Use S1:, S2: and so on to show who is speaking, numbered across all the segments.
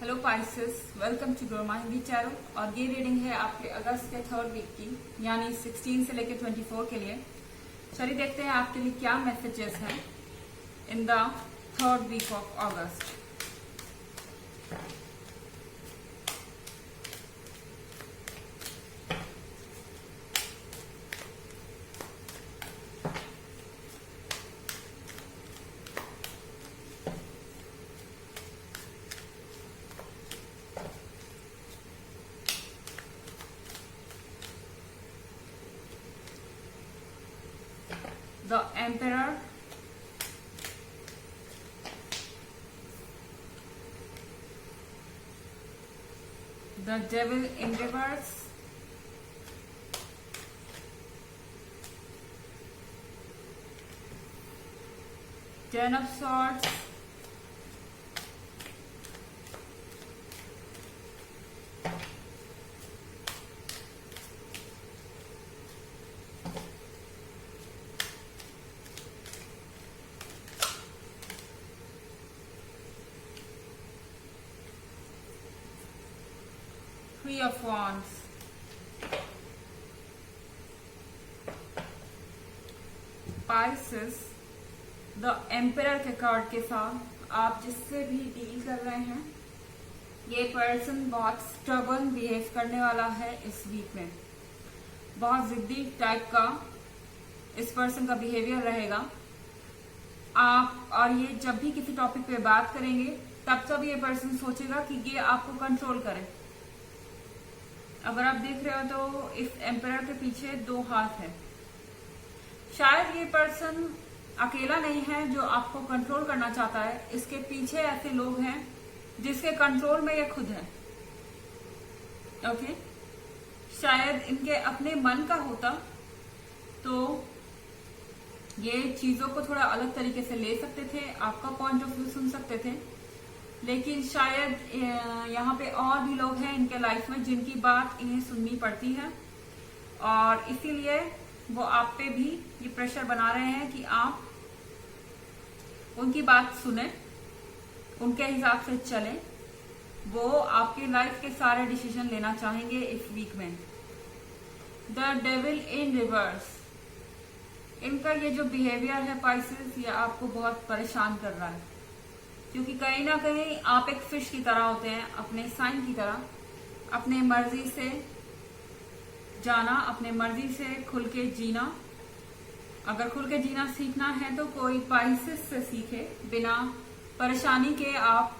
S1: Hello Pisces, welcome to grow my Hindi channel. और ये reading है आपके अगस्त के थर्ड वीक की, यानी 16 से लेकर 24 के लिए। चलिए देखते हैं आपके लिए क्या मैसेजेस हैं in the third week of August. The Emperor, the Devil in reverse, Ten of Swords, Three of Wands, Pisces, the emperor के कार्ड के साथ आप जिससे भी डील कर रहे हैं, ये पर्सन बहुत स्टबर्न बिहेव करने वाला है इस वीक में। बहुत जिद्दी टाइप का इस पर्सन का बिहेवियर रहेगा। आप और ये जब भी किसी टॉपिक पे बात करेंगे तब सब ये पर्सन सोचेगा कि ये आपको कंट्रोल करे। अगर आप देख रहे हो तो इस एम्परर के पीछे दो हाथ है। शायद ये पर्सन अकेला नहीं है जो आपको कंट्रोल करना चाहता है। इसके पीछे ऐसे लोग हैं जिसके कंट्रोल में ये खुद है। ओके, शायद इनके अपने मन का होता तो ये चीजों को थोड़ा अलग तरीके से ले सकते थे, आपका पॉइंट ऑफ व्यू सुन सकते थे। लेकिन शायद यहाँ पे और भी लोग हैं इनके लाइफ में जिनकी बात इन्हें सुननी पड़ती है, और इसीलिए वो आप पे भी ये प्रेशर बना रहे हैं कि आप उनकी बात सुने, उनके हिसाब से चलें। वो आपकी लाइफ के सारे डिसीजन लेना चाहेंगे इस वीक में। द डेविल इन रिवर्स, इनका ये जो बिहेवियर है पाइसेस, ये आपको बहुत परेशान कर रहा है, क्योंकि कहीं ना कहीं आप एक फिश की तरह होते हैं, अपने साइन की तरह, अपने मर्जी से जाना, अपने मर्जी से खुल के जीना। अगर खुल के जीना सीखना है तो कोई पाइसेस से सीखे, बिना परेशानी के, आप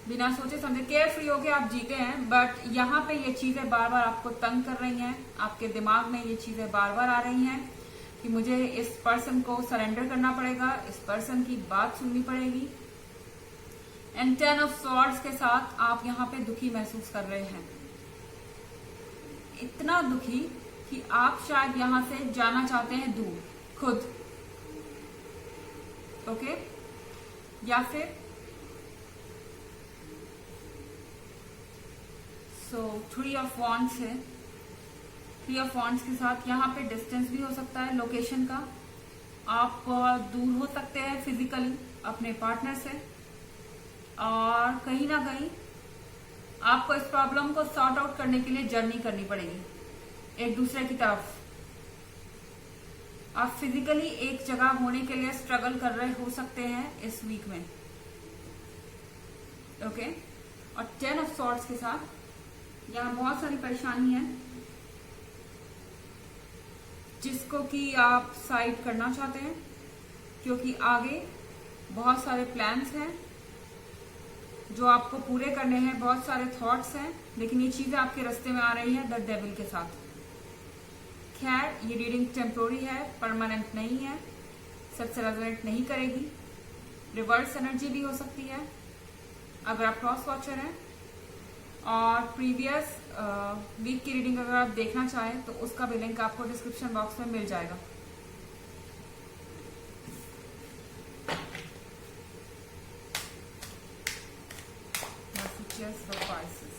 S1: बिना सोचे समझे केयर फ्री होके आप जीते हैं। बट यहाँ पे ये चीजें बार बार आपको तंग कर रही हैं, आपके दिमाग में ये चीजें बार बार आ रही हैं कि मुझे इस पर्सन को सरेंडर करना पड़ेगा, इस पर्सन की बात सुननी पड़ेगी। एंड 10 ऑफ स्वॉर्ड्स के साथ आप यहाँ पे दुखी महसूस कर रहे हैं, इतना दुखी कि आप शायद यहां से जाना चाहते हैं दूर खुद। ओके, या फिर थ्री ऑफ वॉन्ड्स है। थ्री ऑफ वॉन्ड्स के साथ यहाँ पे डिस्टेंस भी हो सकता है लोकेशन का। आप दूर हो सकते हैं फिजिकली अपने पार्टनर से, और कहीं ना कहीं आपको इस प्रॉब्लम को सॉर्ट आउट करने के लिए जर्नी करनी पड़ेगी एक दूसरे की तरफ। आप फिजिकली एक जगह होने के लिए स्ट्रगल कर रहे हो सकते हैं इस वीक में। ओके, और 10 ऑफ सॉर्ड्स के साथ यहाँ बहुत सारी परेशानी है जिसको कि आप साइड करना चाहते हैं, क्योंकि आगे बहुत सारे प्लान्स हैं जो आपको पूरे करने हैं, बहुत सारे थॉट्स हैं, लेकिन ये चीजें आपके रास्ते में आ रही है द डेविल के साथ। खैर, ये रीडिंग टेम्पोररी है, परमानेंट नहीं है, सबसे रेजोनेट नहीं करेगी। रिवर्स एनर्जी भी हो सकती है अगर आप क्रॉस वॉचर हैं। और प्रीवियस वीक की रीडिंग अगर आप देखना चाहें तो उसका भी लिंक आपको डिस्क्रिप्शन बॉक्स में मिल जाएगा। Messages for Pisces.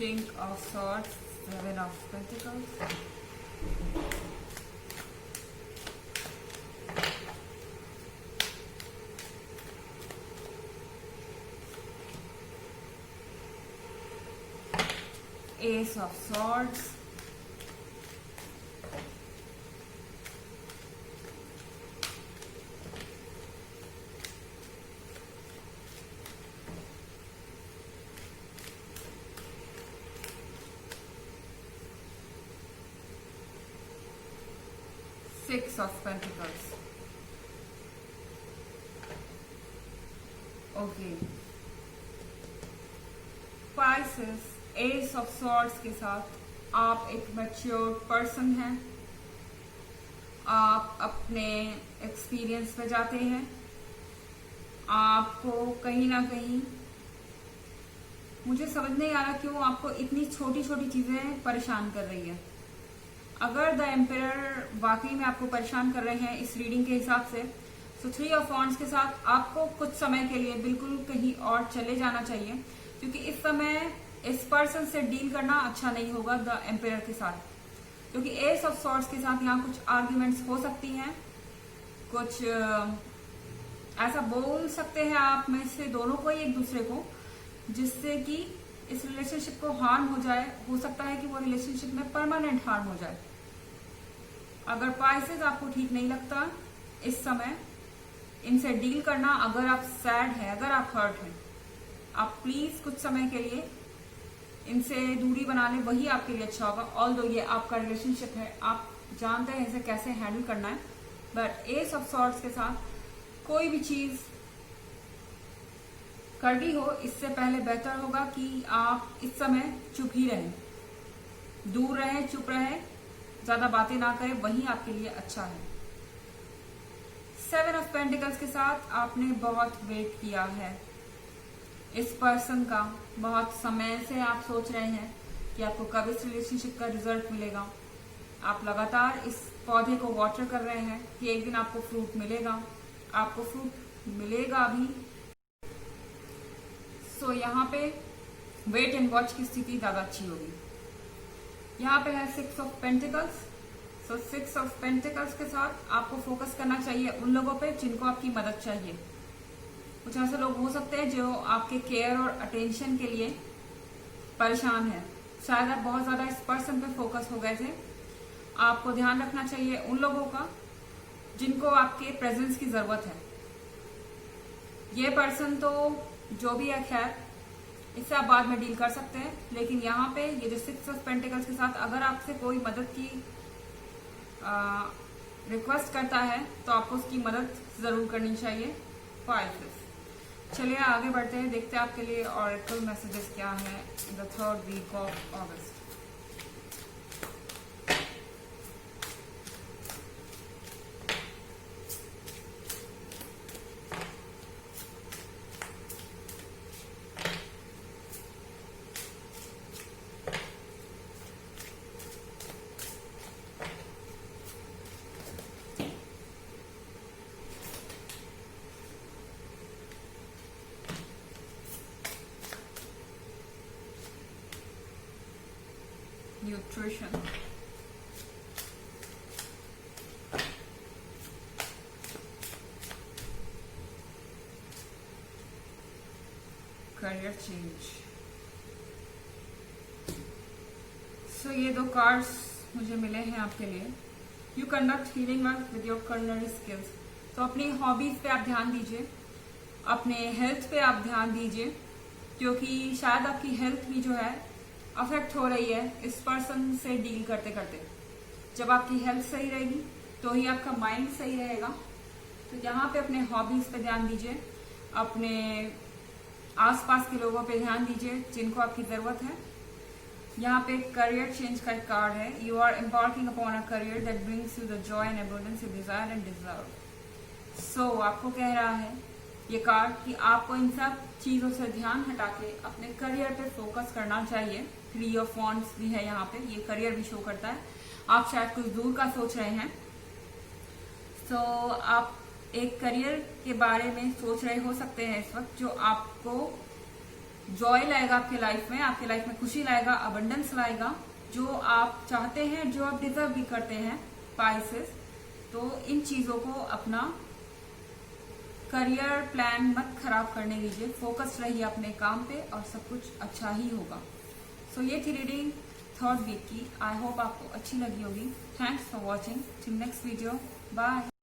S1: King of Swords, Seven of Pentacles, Ace of Swords, Six of Pentacles. Okay. Pisces, S of swords के साथ आप एक मैच्योर पर्सन हैं। आप अपने एक्सपीरियंस पे जाते हैं। आपको कहीं ना कहीं मुझे समझ नहीं आ रहा क्यों आपको इतनी छोटी छोटी चीजें परेशान कर रही है। अगर द एम्पायर वाकई में आपको परेशान कर रहे हैं इस रीडिंग के हिसाब से, तो थ्री ऑफ वॉन्ड्स के साथ आपको कुछ समय के लिए बिल्कुल कहीं और चले जाना चाहिए, क्योंकि इस समय इस पर्सन से डील करना अच्छा नहीं होगा द एम्पायर के साथ। क्योंकि एस ऑफ सॉर्ड्स के साथ यहाँ कुछ आर्ग्यूमेंट्स हो सकती हैं, कुछ ऐसा बोल सकते हैं आप में से दोनों को ही एक दूसरे को, जिससे कि इस रिलेशनशिप को हार्म हो जाए। हो सकता है कि वो रिलेशनशिप में परमानेंट हार्म हो जाए। अगर पाइसेस आपको ठीक नहीं लगता इस समय इनसे डील करना, अगर आप सैड हैं, अगर आप हर्ट हैं, आप प्लीज कुछ समय के लिए इनसे दूरी बना लें, वही आपके लिए अच्छा होगा। ऑल्दो ये आपका रिलेशनशिप है, आप जानते हैं इसे कैसे हैंडल करना है, बट एस ऑफ सॉर्ड्स के साथ कोई भी चीज करनी हो, इससे पहले बेहतर होगा कि आप इस समय चुप ही रहें, दूर रहें, चुप रहें, ज्यादा बातें ना करें, वही आपके लिए अच्छा है। सेवन ऑफ पेंटिकल्स के साथ आपने बहुत वेट किया है इस पर्सन का। बहुत समय से आप सोच रहे हैं कि आपको कब इस रिलेशनशिप का रिजल्ट मिलेगा। आप लगातार इस पौधे को वाटर कर रहे हैं कि एक दिन आपको फ्रूट मिलेगा, आपको फ्रूट मिलेगा भी। सो यहाँ पे वेट एंड वॉच की स्थिति ज्यादा अच्छी होगी। यहाँ पे है six of pentacles. So six of pentacles के साथ आपको फोकस करना चाहिए उन लोगों पे जिनको आपकी मदद चाहिए। कुछ ऐसे लोग हो सकते हैं जो आपके केयर और अटेंशन के लिए परेशान है। शायद आप बहुत ज्यादा इस पर्सन पे फोकस हो गए थे। आपको ध्यान रखना चाहिए उन लोगों का जिनको आपके प्रेजेंस की जरूरत है। ये पर्सन तो जो भी है, खैर इससे आप बाद में डील कर सकते हैं, लेकिन यहाँ पे ये जो सिक्स ऑफ पेंटिकल्स के साथ अगर आपसे कोई मदद की रिक्वेस्ट करता है तो आपको उसकी मदद जरूर करनी चाहिए। पाइसेस, चलिए आगे बढ़ते हैं, देखते हैं आपके लिए ऑरेकल मैसेजेस क्या है in the third week of August. Nutrition, career change। सो ये दो कार्ड्स मुझे मिले हैं आपके लिए। You conduct healing work with your culinary skills. तो अपनी हॉबीज पे आप ध्यान दीजिए, अपने हेल्थ पे आप ध्यान दीजिए, क्योंकि शायद आपकी हेल्थ भी जो है अफेक्ट हो रही है इस पर्सन से डील करते करते। जब आपकी हेल्थ सही रहेगी तो ही आपका माइंड सही रहेगा। तो यहाँ पे अपने हॉबीज पे ध्यान दीजिए, अपने आसपास के लोगों पे ध्यान दीजिए जिनको आपकी जरूरत है। यहाँ पे करियर चेंज का एक कार्ड है। You are embarking upon a career that brings you the joy and abundance you desire and deserve. So आपको कह रहा है ये कार्ड कि आपको इन सब चीजों से ध्यान हटा के अपने करियर पे फोकस करना चाहिए। थ्री ऑफ वॉन्ड्स भी है यहाँ पे, ये करियर भी शो करता है। आप शायद कुछ दूर का सोच रहे हैं, तो आप एक करियर के बारे में सोच रहे हो सकते हैं इस वक्त, जो आपको जॉय लाएगा आपके लाइफ में खुशी लाएगा, अबंडेंस लाएगा, जो आप चाहते हैं, जो आप डिजर्व भी करते हैं स्पाइसेस। तो इन चीजों को अपना करियर प्लान मत खराब करने दीजिए, फोकस रहिए अपने काम पे और सब कुछ अच्छा ही होगा। सो ये थी रीडिंग 3rd वीक की। आई होप आपको अच्छी लगी होगी। Thanks for watching. Till next video, bye.